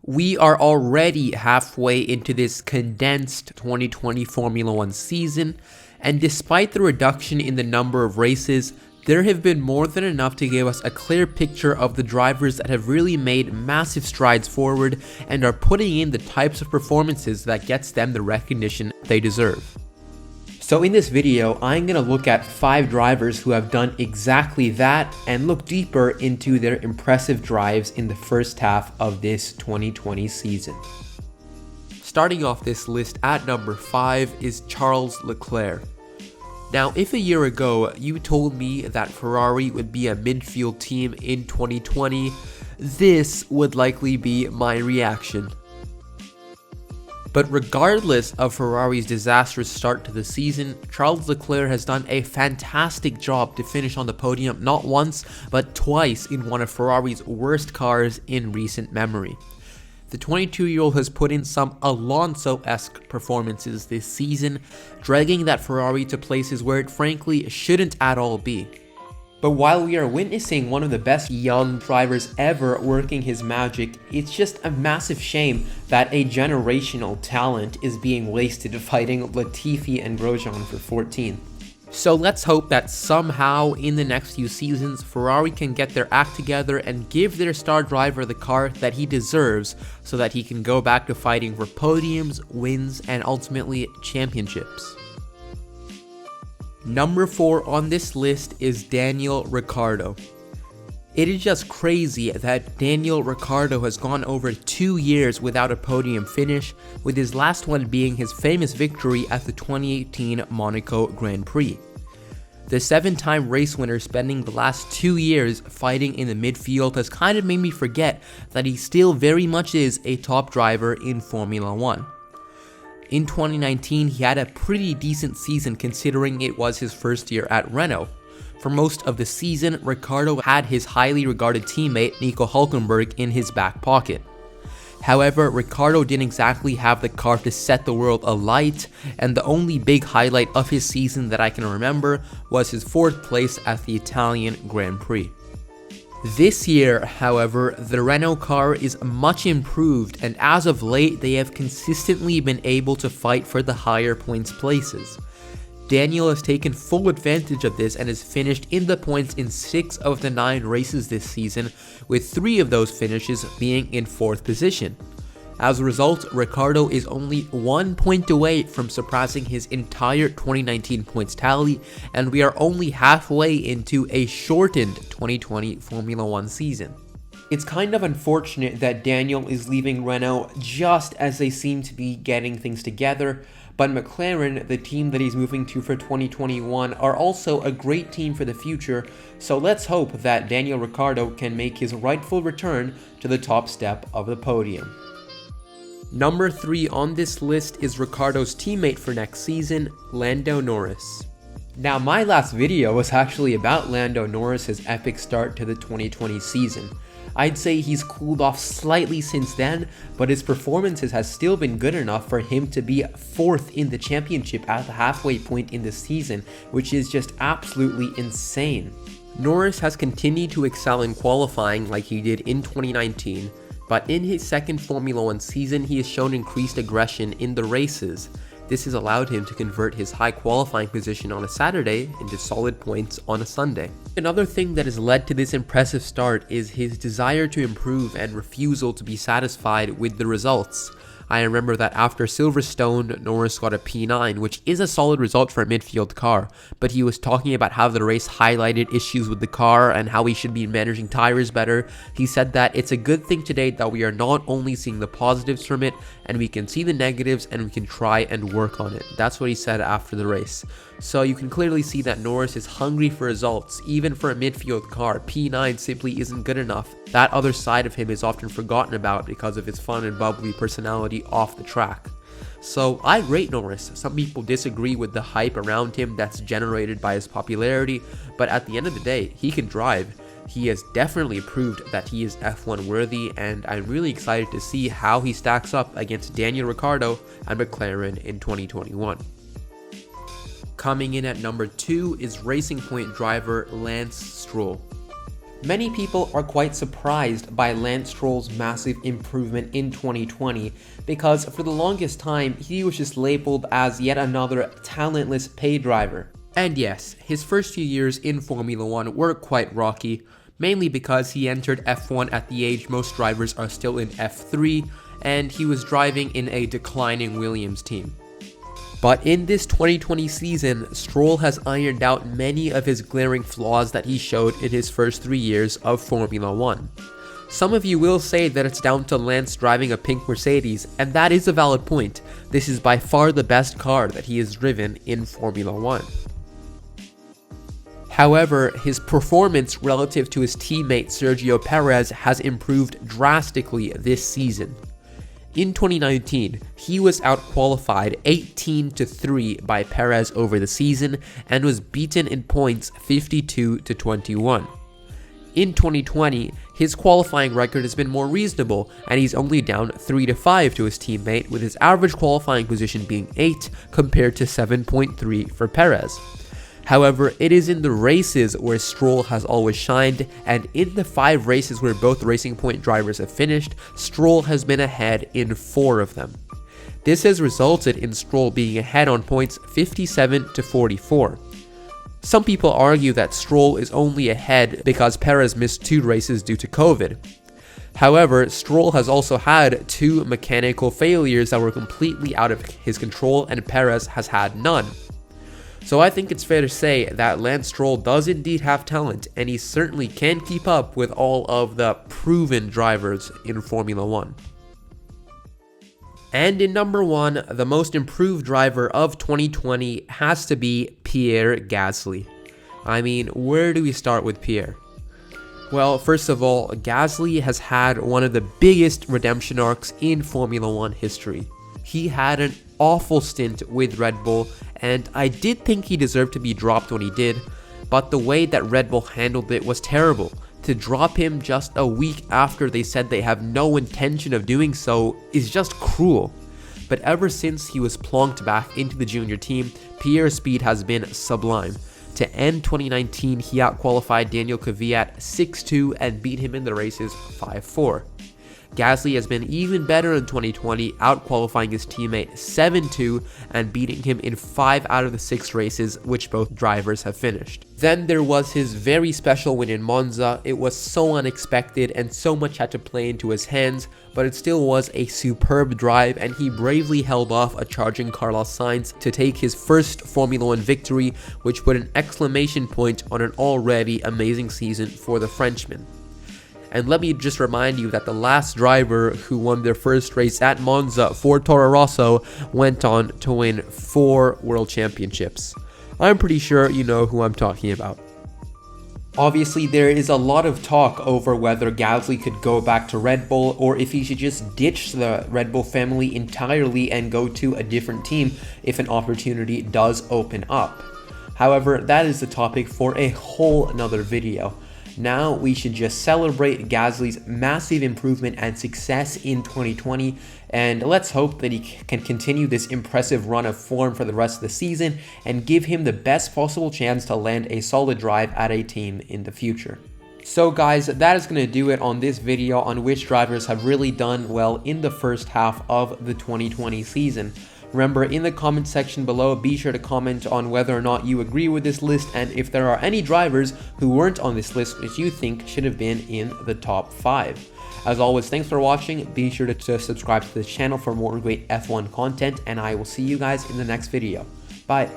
We are already halfway into this condensed 2020 Formula One season, and despite the reduction in the number of races, there have been more than enough to give us a clear picture of the drivers that have really made massive strides forward and are putting in the types of performances that gets them the recognition they deserve. So in this video, I'm going to look at 5 drivers who have done exactly that and look deeper into their impressive drives in the first half of this 2020 season. Starting off this list at number 5 is Charles Leclair. Now, if a year ago you told me that Ferrari would be a midfield team in 2020, this would likely be my reaction. But regardless of Ferrari's disastrous start to the season, Charles Leclerc has done a fantastic job to finish on the podium not once, but twice in one of Ferrari's worst cars in recent memory. The 22-year-old has put in some Alonso-esque performances this season, dragging that Ferrari to places where it frankly shouldn't at all be. But while we are witnessing one of the best young drivers ever working his magic, it's just a massive shame that a generational talent is being wasted fighting Latifi and Grosjean for 14th. So let's hope that somehow in the next few seasons, Ferrari can get their act together and give their star driver the car that he deserves so that he can go back to fighting for podiums, wins, and ultimately championships. Number 4 on this list is Daniel Ricciardo. It is just crazy that Daniel Ricciardo has gone over 2 years without a podium finish, with his last one being his famous victory at the 2018 Monaco Grand Prix. The 7-time race winner spending the last 2 years fighting in the midfield has kind of made me forget that he still very much is a top driver in Formula One. In 2019, he had a pretty decent season considering it was his first year at Renault. For most of the season, Ricciardo had his highly regarded teammate Nico Hülkenberg in his back pocket. However, Ricciardo didn't exactly have the car to set the world alight, and the only big highlight of his season that I can remember was his 4th place at the Italian Grand Prix. This year, however, the Renault car is much improved, and as of late, they have consistently been able to fight for the higher points places. Daniel has taken full advantage of this and has finished in the points in 6 of the 9 races this season, with 3 of those finishes being in 4th position. As a result, Ricciardo is only 1 point away from surpassing his entire 2019 points tally, and we are only halfway into a shortened 2020 Formula One season. It's kind of unfortunate that Daniel is leaving Renault just as they seem to be getting things together, but McLaren, the team that he's moving to for 2021, are also a great team for the future, so let's hope that Daniel Ricciardo can make his rightful return to the top step of the podium. Number 3 on this list is Ricciardo's teammate for next season, Lando Norris. Now, my last video was actually about Lando Norris's epic start to the 2020 season. I'd say he's cooled off slightly since then, but his performances has still been good enough for him to be 4th in the championship at the halfway point in the season, which is just absolutely insane. Norris has continued to excel in qualifying like he did in 2019, but in his second Formula One season, he has shown increased aggression in the races. This has allowed him to convert his high qualifying position on a Saturday into solid points on a Sunday. Another thing that has led to this impressive start is his desire to improve and refusal to be satisfied with the results. I remember that after Silverstone, Norris got a P9, which is a solid result for a midfield car, but he was talking about how the race highlighted issues with the car and how he should be managing tires better. He said that it's a good thing today that we are not only seeing the positives from it, and we can see the negatives and we can try and work on it. That's what he said after the race. So you can clearly see that Norris is hungry for results. Even for a midfield car, P9 simply isn't good enough. That other side of him is often forgotten about because of his fun and bubbly personality off the track. So I rate Norris. Some people disagree with the hype around him that's generated by his popularity, but at the end of the day, he can drive. He has definitely proved that he is F1 worthy, and I'm really excited to see how he stacks up against Daniel Ricciardo and McLaren in 2021. Coming in at number 2 is Racing Point driver Lance Stroll. Many people are quite surprised by Lance Stroll's massive improvement in 2020 because for the longest time he was just labeled as yet another talentless pay driver. And yes, his first few years in Formula 1 were quite rocky, mainly because he entered F1 at the age most drivers are still in F3, and he was driving in a declining Williams team. But in this 2020 season, Stroll has ironed out many of his glaring flaws that he showed in his first 3 years of Formula 1. Some of you will say that it's down to Lance driving a pink Mercedes, and that is a valid point. This is by far the best car that he has driven in Formula 1. However, his performance relative to his teammate Sergio Perez has improved drastically this season. In 2019, he was outqualified 18-3 by Perez over the season and was beaten in points 52-21. In 2020, his qualifying record has been more reasonable and he's only down 3-5 to his teammate, with his average qualifying position being 8 compared to 7.3 for Perez. However, it is in the races where Stroll has always shined, and in the 5 races where both Racing Point drivers have finished, Stroll has been ahead in 4 of them. This has resulted in Stroll being ahead on points 57-44. Some people argue that Stroll is only ahead because Perez missed 2 races due to COVID. However, Stroll has also had 2 mechanical failures that were completely out of his control, and Perez has had none. So I think it's fair to say that Lance Stroll does indeed have talent, and he certainly can keep up with all of the proven drivers in Formula 1. And in number 1, the most improved driver of 2020 has to be Pierre Gasly. I mean, where do we start with Pierre? Well, first of all, Gasly has had one of the biggest redemption arcs in Formula 1 history. He had an awful stint with Red Bull, and I did think he deserved to be dropped when he did, but the way that Red Bull handled it was terrible. To drop him just a week after they said they have no intention of doing so is just cruel. But ever since he was plonked back into the junior team, Pierre's speed has been sublime. To end 2019, he outqualified Daniel Kvyat 6-2 and beat him in the races 5-4. Gasly has been even better in 2020, outqualifying his teammate 7-2 and beating him in 5 out of the 6 races which both drivers have finished. Then there was his very special win in Monza. It was so unexpected and so much had to play into his hands, but it still was a superb drive, and he bravely held off a charging Carlos Sainz to take his first Formula 1 victory, which put an exclamation point on an already amazing season for the Frenchman. And let me just remind you that the last driver who won their first race at Monza for Toro Rosso went on to win 4 world championships. I'm pretty sure you know who I'm talking about. Obviously, there is a lot of talk over whether Gasly could go back to Red Bull or if he should just ditch the Red Bull family entirely and go to a different team if an opportunity does open up. However, that is the topic for a whole another video. Now we should just celebrate Gasly's massive improvement and success in 2020, and let's hope that he can continue this impressive run of form for the rest of the season and give him the best possible chance to land a solid drive at a team in the future. So guys, that is going to do it on this video on which drivers have really done well in the first half of the 2020 season. Remember, in the comment section below, be sure to comment on whether or not you agree with this list and if there are any drivers who weren't on this list which you think should have been in the top 5. As always, thanks for watching. Be sure to subscribe to this channel for more great F1 content, and I will see you guys in the next video. Bye.